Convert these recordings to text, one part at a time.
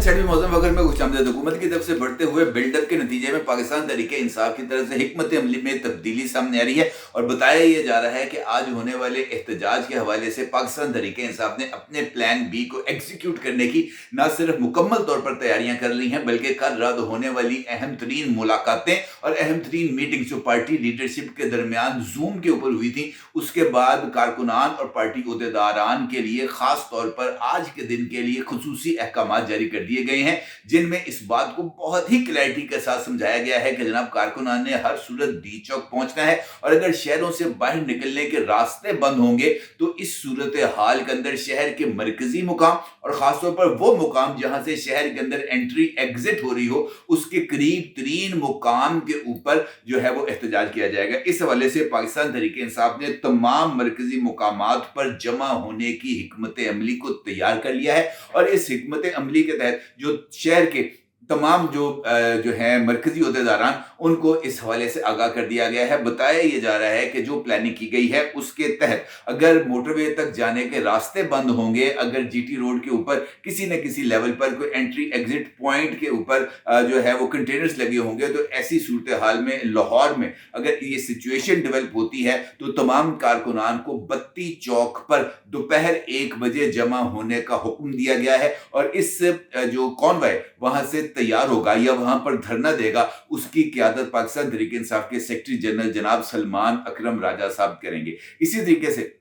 छठवीं मौसम वक्त में खुशामदीद। हुकूमत की तरफ से बढ़ते हुए बिल्डअप के नतीजे में पाकिस्तान तहरीक इंसाफ की तरफ से हिकमत अमली में तब्दीली सामने आ रही है और बताया यह जा रहा है कि आज होने वाले एहतजाज के हवाले से पाकिस्तान तहरीक इंसाफ ने अपने प्लान बी को एग्जीक्यूट करने की न सिर्फ मुकम्मल तौर पर तैयारियां कर ली हैं, बल्कि कल रात होने वाली अहम तरीन मुलाकातें और अहम तरीन मीटिंग जो पार्टी लीडरशिप के दरमियान जूम के ऊपर हुई थी, उसके बाद कारकुनान और पार्टी ओहदेदारान के लिए खास तौर पर आज के दिन के लिए खुसूसी अहकाम जारी कर दिए गए हैं, जिनमें इस बात को बहुत ही क्लैरिटी के साथ समझाया गया है कि जनाब कारकुनान ने हर सूरत डी चौक पहुंचना है और अगर शहरों से बाहर निकलने के रास्ते बंद होंगे तो इस सूरत हाल के अंदर शहर के मरकजी मुकाम और खासतौर पर वो मुकाम जहां से शहर के अंदर एंट्री एग्जिट हो रही हो, उसके करीब तरीन मुकाम के ऊपर जो है वो एहतजाज किया जाएगा। इस हवाले से पाकिस्तान तहरीक इंसाफ ने तमाम मरकजी मुकामात पर जमा होने की हिकमत अमली को तैयार कर लिया है और इस हिकमत अमली के तहत जो शहर के तमाम जो है मरकजी ओहदेदारान उनको इस हवाले से आगाह कर दिया गया है। बताया यह जा रहा है कि जो प्लानिंग की गई है उसके तहत अगर मोटरवे तक जाने के रास्ते बंद होंगे, अगर जीटी रोड के ऊपर किसी न किसी लेवल पर कोई एंट्री एग्जिट पॉइंट के ऊपर जो है वो कंटेनर्स लगे होंगे, तो ऐसी सूरत हाल में लाहौर में अगर ये सिचुएशन डेवलप होती है तो तमाम कारकुनान को बत्ती चौक पर दोपहर 1 बजे जमा होने का हुक्म दिया गया है और इस जो कॉन्वॉय वहां से तैयार होगा या वहां पर धरना देगा, उसकी क़यादत पाकिस्तान तहरीक इंसाफ के सेक्रेटरी जनरल जनाब सलमान अकरम राजा साहब करेंगे। इसी तरीके से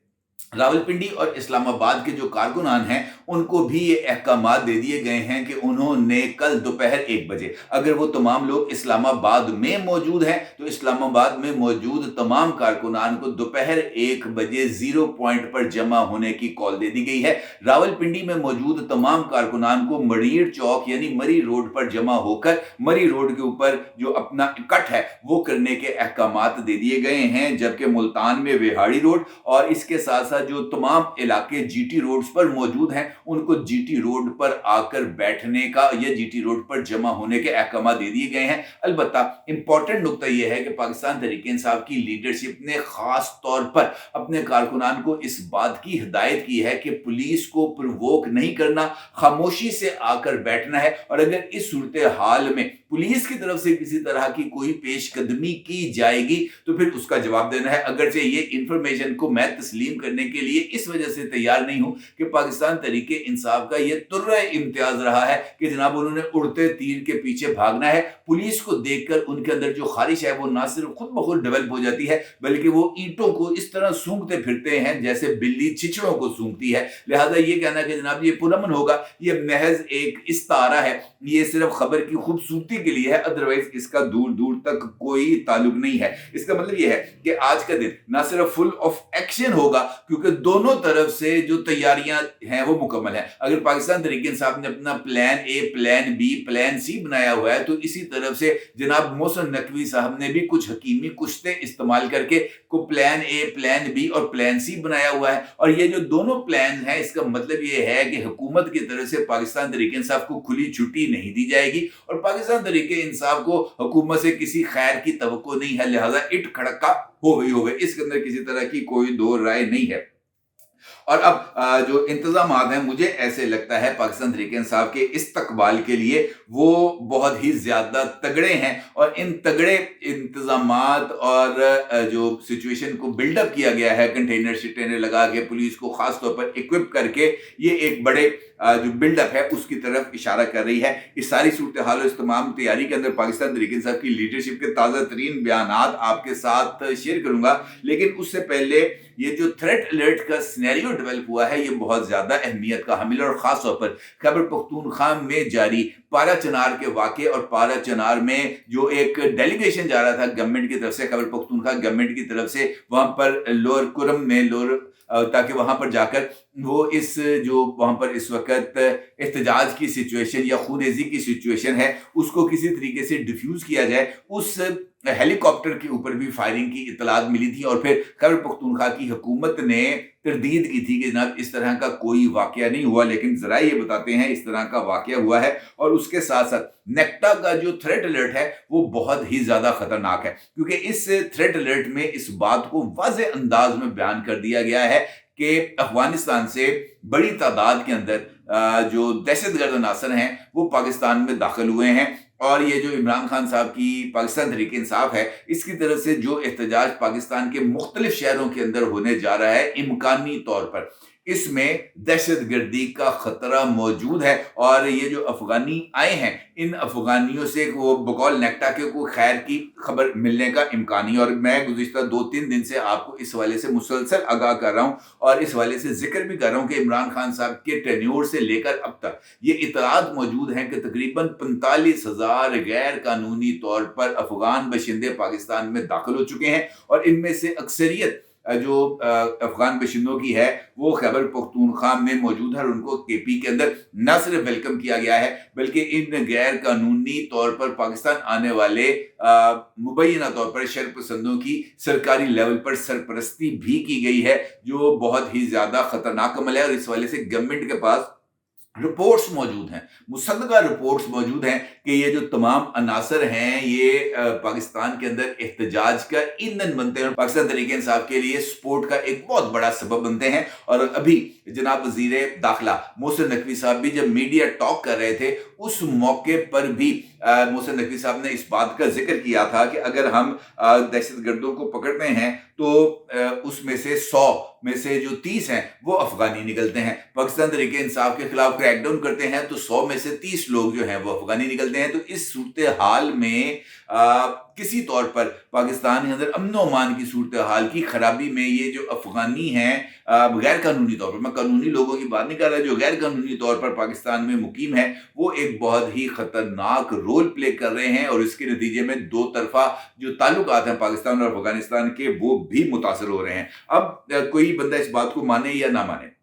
रावलपिंडी और इस्लामाबाद के जो कारकुनान हैं उनको भी ये अहकामात दे दिए गए हैं कि उन्होंने कल दोपहर 1 बजे अगर वो तमाम लोग इस्लामाबाद में मौजूद हैं तो इस्लामाबाद में मौजूद तमाम कारकुनान को दोपहर 1 बजे 0 पॉइंट पर जमा होने की कॉल दे दी गई है। रावलपिंडी में मौजूद तमाम कारकुनान को मरीर चौक यानी मरी रोड पर जमा होकर मरी रोड के ऊपर जो अपना इकट्ठ है वो करने के अहकामात दे दिए गए हैं, जबकि मुल्तान में वेहाड़ी रोड और इसके साथ जो तमाम इलाके जीटी रोड्स पर मौजूद हैं उनको जीटी रोड पर आकर बैठने का या जीटी रोड पर जमा होने के अहकाम दे दिए गए हैं। अलबत्ता इंपॉर्टेंट नुकता यह है कि पाकिस्तान तहरीक इंसाफ की लीडरशिप ने खास तौर पर अपने कारकुनान को इस बात की हिदायत की है कि पुलिस को प्रोवोक नहीं करना, खामोशी से आकर बैठना है और अगर इस सूरत हाल में पुलिस की तरफ से किसी तरह की कोई पेशकदमी की जाएगी तो फिर उसका जवाब देना है। अगरचे ये इंफॉर्मेशन को मैं तस्लीम करने के लिए इस वजह से तैयार नहीं हूं कि पाकिस्तान तहरीक इंसाफ का ये तुर्रा इम्तियाज रहा है कि जनाब उन्होंने उड़ते तीर के पीछे भागना है। पुलिस को देखकर उनके अंदर जो ख्वाहिश है वो ना सिर्फ खुद ब खुद डेवलप हो जाती है बल्कि वो ईंटों को इस तरह सूंघते फिरते हैं जैसे बिल्ली छिछड़ों को सूंघती है। लिहाजा ये कहना कि जनाब ये पुरअमन होगा, ये महज एक इस्तारा है, ये सिर्फ खबर की खूबसूरती के लिए है, अदरवाइज इसका दूर दूर तक कोई ताल्लुक नहीं है। इसका मतलब यह है कि आज का दिन ना सिर्फ फुल ऑफ एक्शन होगा क्योंकि दोनों तरफ से जो तैयारियां हैं वो मुकम्मल हैं। अगर पाकिस्तान तहरीक इंसाफ ने अपना plan A, plan B, plan C बनाया हुआ है तो इसी तरफ से जनाब मोहसिन नकवी साहब ने भी कुछ हकीमी कुश्ते इस्तेमाल करके को प्लान ए, प्लान बी और प्लान सी बनाया हुआ है और ये जो दोनों प्लान हैं इसका मतलब ये है कि हुकूमत की तरफ से पाकिस्तान तहरीक इंसाफ को खुली छुट्टी नहीं दी जाएगी और पाकिस्तान तहरीक इंसाफ को हुकूमत से किसी खैर की तवक्को नहीं है। लिहाजा इट खड़का हो गई, इसके अंदर किसी तरह की कोई दो राय नहीं है। और अब जो इंतजाम हैं मुझे ऐसे लगता है पाकिस्तान तहरीक इंसाफ के इस्तकबाल के लिए वो बहुत ही ज्यादा तगड़े हैं और इन तगड़े इंतजामात और जो सिचुएशन को बिल्डअप किया गया है कंटेनर शिटेनर लगा के पुलिस को खास तौर पर इक्विप करके ये एक बड़े जो बिल्डअप है उसकी तरफ इशारा कर रही है। इस सारी सूरत हाल और इस तमाम तैयारी के अंदर पाकिस्तान तहरीक इंसाफ की लीडरशिप के ताज़ा तरीन बयानात आपके साथ शेयर करूंगा, लेकिन उससे पहले ये जो थ्रेट अलर्ट का सिनेरियो डेवलप हुआ है ये बहुत ज्यादा अहमियत का हामिल और खास तौर पर खैबर पख्तूनख्वा में जारी पारा चनार के वाक़े और पारा चनार में जो एक डेलीगेशन जा रहा था गवर्नमेंट की तरफ से, खैबर पख्तूनख्वा गवर्नमेंट की तरफ से वहां पर लोअर कुरम में ताकि वहां पर जाकर वो इस जो वहां पर इस वक्त एहतजाज की सिचुएशन या खूनेजी की सिचुएशन है उसको किसी तरीके से डिफ्यूज किया जाए। उस हेलीकॉप्टर के ऊपर भी फायरिंग की इतलात मिली थी और फिर खैबर पख्तूनख्वा की हुकूमत ने तरदीद की थी कि जनाब इस तरह का कोई वाकया नहीं हुआ, लेकिन जरा ये बताते हैं इस तरह का वाकया हुआ है। और उसके साथ साथ नेक्टा का जो थ्रेट अलर्ट है वो बहुत ही ज्यादा खतरनाक है क्योंकि इस थ्रेट अलर्ट में इस बात को वाज़ेह अंदाज में बयान कर दिया गया है कि अफगानिस्तान से बड़ी तादाद के अंदर जो दहशतगर्द अनासर हैं वो पाकिस्तान में दाखिल हुए हैं, और ये जो इमरान खान साहब की पाकिस्तान तहरीक इंसाफ है, इसकी तरफ से जो एहतजाज पाकिस्तान के मुख्तलिफ शहरों के अंदर होने जा रहा है, इम्कानी तौर पर इसमें दहशतगर्दी का खतरा मौजूद है। और ये जो अफगानी आए हैं, इन अफगानियों से वो बकौल नेक्टा के कोई खैर की खबर मिलने का इम्कान नहीं। और मैं गुज़िश्ता 2-3 दिन से आपको इस हवाले से मुसलसल आगाह कर रहा हूँ और इस हवाले से जिक्र भी कर रहा हूँ कि इमरान खान साहब के टेन्योर से लेकर अब तक ये इतलात मौजूद हैं कि तकरीबन 45,000 गैर कानूनी तौर पर अफगान बशिंदे पाकिस्तान में दाखिल हो चुके हैं, और इनमें से अक्सरियत जो अफगान बशिंदों की है वो खैबर पख्तूनख्वा में मौजूद है, और उनको केपी के अंदर न सिर्फ वेलकम किया गया है बल्कि इन गैर कानूनी तौर पर पाकिस्तान आने वाले मुबैना तौर पर शरपसंदों की सरकारी लेवल पर सरपरस्ती भी की गई है, जो बहुत ही ज्यादा खतरनाक अमल है। और इस वजह से गवर्नमेंट के पास रिपोर्ट्स मौजूद हैं, मुसद्दका रिपोर्ट्स मौजूद हैं कि ये जो तमाम अनासर हैं ये पाकिस्तान के अंदर एहतजाज का ईंधन बनते हैं और पाकिस्तान तहरीक इंसाफ के लिए सपोर्ट का एक बहुत बड़ा सबब बनते हैं। और अभी जनाब वजीर दाखिला मोहसिन नकवी साहब भी जब मीडिया टॉक कर रहे थे, उस मौके पर भी मोहसिन नकवी साहब ने इस बात का जिक्र किया था कि अगर हम दहशतगर्दों को पकड़ते हैं तो उसमें से 100 में से जो 30 हैं वो अफगानी निकलते हैं। पाकिस्तान तहरीक इंसाफ के खिलाफ क्रैकडाउन करते हैं तो 100 में से 30 लोग जो हैं वो अफगानी निकलते हैं। तो इस सूरत हाल में किसी तौर पर पाकिस्तान के अंदर अमन अमान की सूरत हाल की खराबी में ये जो अफगानी हैं गैर कानूनी तौर पर, मैं कानूनी लोगों की बात नहीं कर रहा, जो गैर कानूनी तौर पर पाकिस्तान में मुकीम है, वो एक बहुत ही खतरनाक रोल प्ले कर रहे हैं। और इसके नतीजे में दो तरफा जो ताल्लुकात हैं पाकिस्तान और अफगानिस्तान के वो भी मुतासर हो रहे हैं। अब कोई बंदा इस बात को माने या ना माने,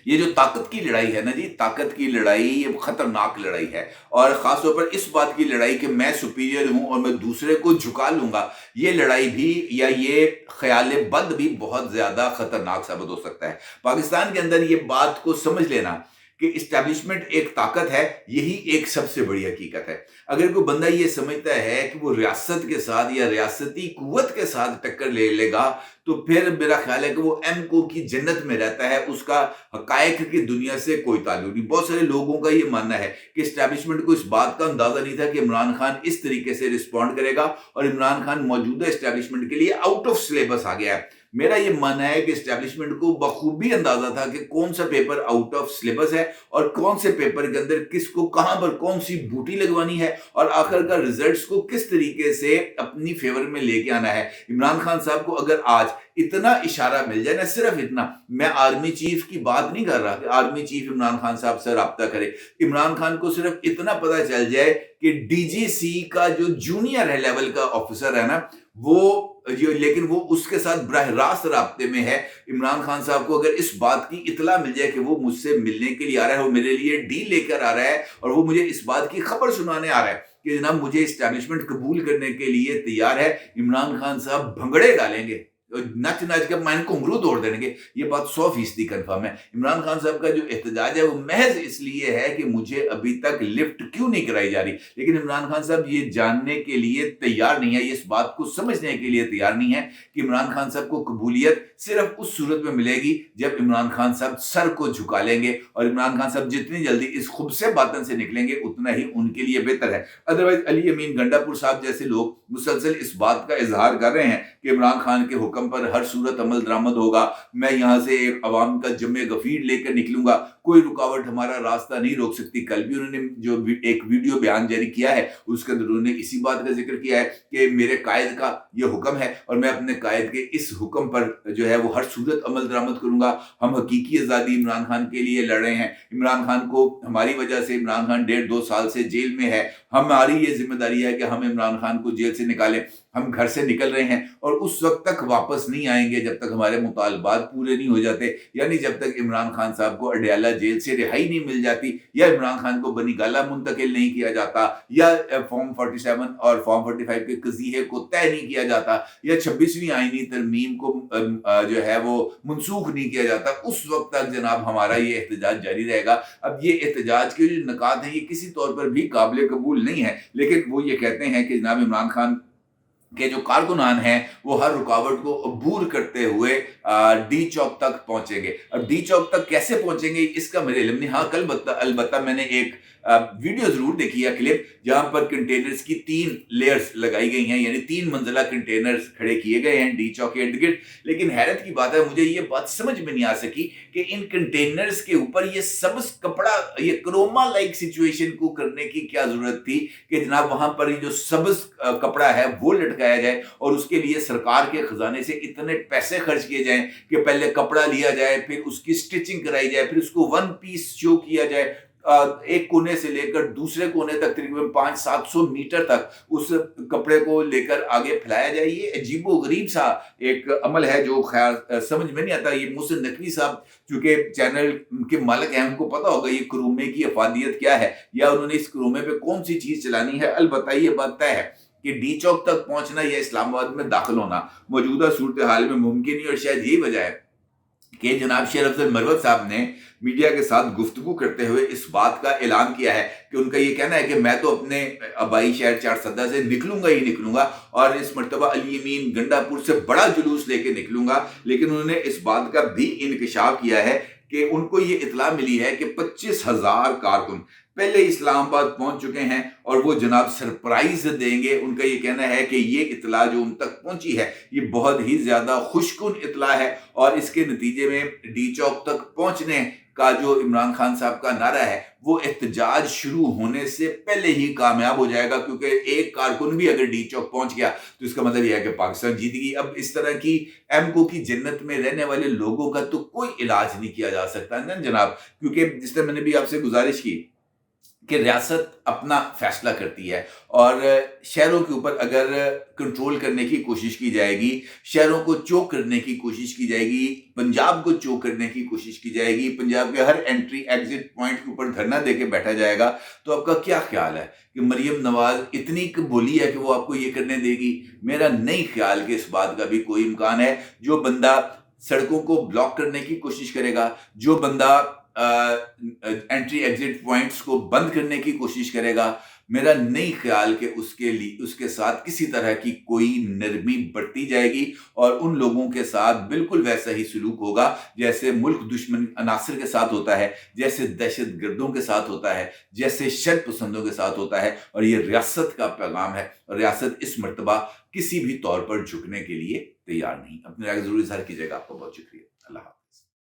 ये जो ताकत की लड़ाई है ना जी, ताकत की लड़ाई ये खतरनाक लड़ाई है, और खासतौर पर इस बात की लड़ाई कि मैं सुपीरियर हूं और मैं दूसरे को झुका लूंगा, ये लड़ाई भी या ये ख्याल बद भी बहुत ज्यादा खतरनाक साबित हो सकता है। पाकिस्तान के अंदर ये बात को समझ लेना कि इस्टेब्लिशमेंट एक ताकत है, यही एक सबसे बड़ी हकीकत है। अगर कोई बंदा ये समझता है कि वो रियासत के साथ या रियासती कुव्वत के साथ टक्कर ले लेगा, तो फिर मेरा ख्याल है कि वो एमको की जन्नत में रहता है, उसका हकायक की दुनिया से कोई ताल्लुक नहीं। बहुत सारे लोगों का ये मानना है कि इस्टेब्लिशमेंट को इस बात का अंदाजा नहीं था कि इमरान खान इस तरीके से रिस्पॉन्ड करेगा, और इमरान खान मौजूदा इस्टेब्लिशमेंट के लिए आउट ऑफ सिलेबस आ गया है। मेरा ये मानना है कि इस्टेब्लिशमेंट को बखूबी अंदाजा था कि कौन सा पेपर आउट ऑफ सिलेबस है और कौन से पेपर के अंदर किसको कहां पर कौन सी बूटी लगवानी है, और आखिरकार रिजल्ट्स को किस तरीके से अपनी फेवर में लेके आना है। इमरान खान साहब को अगर आज इतना इशारा मिल जाए ना, सिर्फ इतना, मैं आर्मी चीफ की बात नहीं कर रहा कि आर्मी चीफ इमरान खान साहब से राब्ता करे, इमरान खान को सिर्फ इतना पता चल जाए कि डीजीसी का जो जूनियर है लेवल का ऑफिसर है ना, वो लेकिन वो उसके साथ बराह रास्त राब्ते में है। इमरान खान साहब को अगर इस बात की इतला मिल जाए कि वो मुझसे मिलने के लिए आ रहा है, वो मेरे लिए डील लेकर आ रहा है, और वो मुझे इस बात की खबर सुनाने आ रहा है कि जनाब मुझे इस्टेब्लिशमेंट कबूल करने के लिए तैयार है, इमरान खान साहब भंगड़े डालेंगे, नच नच के माइन को अंगरू तोड़ देंगे। ये बात 100% कंफर्म है। इमरान खान साहब का जो एहतजाज है वो महज इसलिए है कि मुझे अभी तक लिफ्ट क्यों नहीं कराई जा रही, लेकिन इमरान खान साहब ये जानने के लिए तैयार नहीं है, ये इस बात को समझने के लिए तैयार नहीं है कि इमरान खान साहब को कबूलियत सिर्फ उस सूरत में मिलेगी जब इमरान खान साहब सर को झुका लेंगे, और इमरान खान साहब जितनी जल्दी इस खुबसे बातन से निकलेंगे उतना ही उनके लिए बेहतर है। अदरवाइज अली अमीन गंडापुर साहब जैसे लोग मुसलसल इस बात का इजहार कर रहे हैं कि इमरान खान के हुक्म पर हर सूरत अमल दरामद होगा, मैं यहां से एक अवाम का जमे गफीर लेकर निकलूंगा, कोई रुकावट हमारा रास्ता नहीं रोक सकती। कल भी उन्होंने जो एक वीडियो बयान जारी किया है उसके अंदर उन्होंने इसी बात का जिक्र किया है कि मेरे कायद का ये हुक्म है और मैं अपने कायद के इस हुक्म पर जो है वो हर सूरत अमल दरामद करूंगा। हम हकीकी आज़ादी इमरान खान के लिए लड़ रहे हैं, इमरान खान को हमारी वजह से इमरान खान 1.5-2 साल से जेल में है, हमारी ये जिम्मेदारी है कि हम इमरान खान को जेल से निकालें। हम घर से निकल रहे हैं और उस वक्त तक वापस नहीं आएंगे जब तक हमारे मुतालबात पूरे नहीं हो जाते, यानी जब तक इमरान खान साहब को अडयाला जेल से रिहाई नहीं मिल जाती, या इमरान खान को बनी गाला मुंतकिल नहीं किया जाता, या फॉर्म 47 और फॉर्म 45 के कज़िये को तय नहीं किया जाता, या 26वीं आईनी तरमीम को जो है वो मनसूख नहीं किया जाता, उस वक्त तक जनाब हमारा ये एहतजाज जारी रहेगा। अब ये एहतजाज के जो नकात हैं ये किसी तौर पर भी काबिल कबूल नहीं है, लेकिन वो ये कहते हैं कि जनाब इमरान खान के जो कारकुनान हैं वो हर रुकावट को अबूर करते हुए डी चौक तक पहुंचेंगे। अब डी चौक तक कैसे पहुंचेंगे इसका मेरे इल्म नहीं। हाँ, कल अलबत्ता मैंने एक वीडियो जरूर देखी है, क्लिप, जहां पर कंटेनर्स की 3 लेयर्स लगाई गई हैं, यानी 3 मंजिला कंटेनर्स खड़े किए गए हैं डी चौक के इर्द गिर्द। लेकिन हैरत की बात है, मुझे ये बात समझ में नहीं आ सकी कि इन कंटेनर्स के ऊपर ये सब्ज कपड़ा, ये क्रोमा लाइक सिचुएशन को करने की क्या जरूरत थी कि जनाब वहां पर ये जो सब्ज कपड़ा है वो लटकाया जाए और उसके लिए सरकार के खजाने से इतने पैसे खर्च किए जाएं कि पहले कपड़ा लिया जाए, फिर उसकी स्टिचिंग कराई जाए, फिर उसको वन पीस शो किया जाए, एक कोने से लेकर दूसरे कोने तक तकरीबन 500-700 मीटर तक उस कपड़े को लेकर आगे फैलाया जाए। ये अजीबो गरीब सा एक अमल है जो खैर समझ में नहीं आता। ये मोहसिन नकवी साहब चूंकि चैनल के मालिक हैं, उनको पता होगा ये क्रोमे की अफादियत क्या है या उन्होंने इस क्रोमे पे कौन सी चीज चलानी है। अलबत्ता ये बात तय है कि डी चौक तक पहुंचना या इस्लामाबाद में दाखिल होना मौजूदा सूरत हाल में मुमकिन नहीं, और शायद यही वजह है कि जनाब शेर अफजल मरवत साहब ने मीडिया के साथ गुफ्तगू करते हुए इस बात का ऐलान किया है कि उनका ये कहना है कि मैं तो अपने आबाई शहर चारसद्दा से निकलूंगा ही निकलूंगा और इस मरतबा अली अमीन गंडापुर से बड़ा जुलूस लेके निकलूंगा। लेकिन उन्होंने इस बात का भी इंकशाफ किया है कि उनको ये इतला मिली है कि 25,000 कारकुन पहले इस्लामाबाद पहुंच चुके हैं और वो जनाब सरप्राइज देंगे। उनका ये कहना है कि ये इतला जो उन तक पहुंची है ये बहुत ही ज्यादा खुशकुन इतला है और इसके नतीजे में डी चौक तक पहुंचने का जो इमरान खान साहब का नारा है वो एहतजाज शुरू होने से पहले ही कामयाब हो जाएगा, क्योंकि एक कारकुन भी अगर डी चौक पहुंच गया तो इसका मतलब यह है कि पाकिस्तान जीत गई। अब इस तरह की एमको की जन्नत में रहने वाले लोगों का तो कोई इलाज नहीं किया जा सकता ना जनाब, क्योंकि जिस तरह मैंने भी आपसे गुजारिश की कि रियासत अपना फैसला करती है और शहरों के ऊपर अगर कंट्रोल करने की कोशिश की जाएगी, शहरों को चोक करने की कोशिश की जाएगी, पंजाब को चोक करने की कोशिश की जाएगी, पंजाब के हर एंट्री एग्जिट पॉइंट के ऊपर धरना देके बैठा जाएगा, तो आपका क्या ख्याल है कि मरियम नवाज इतनी बोली है कि वो आपको ये करने देगी? मेरा नहीं ख्याल कि इस बात का भी कोई इम्कान है। जो बंदा सड़कों को ब्लॉक करने की कोशिश करेगा, जो बंदा एंट्री एग्जिट पॉइंट्स को बंद करने की कोशिश करेगा, मेरा नहीं ख्याल कि उसके लिए उसके साथ किसी तरह की कोई नरमी बरती जाएगी और उन लोगों के साथ बिल्कुल वैसा ही सलूक होगा जैसे मुल्क दुश्मन अनासर के साथ होता है, जैसे दहशत गर्दों के साथ होता है, जैसे शर पसंदों के साथ होता है। और ये रियासत का पैगाम है और रियासत इस मर्तबा किसी भी तौर पर झुकने के लिए तैयार नहीं। अपनी राय जरूर इजहार कीजिएगा। आपका बहुत शुक्रिया। अल्लाह।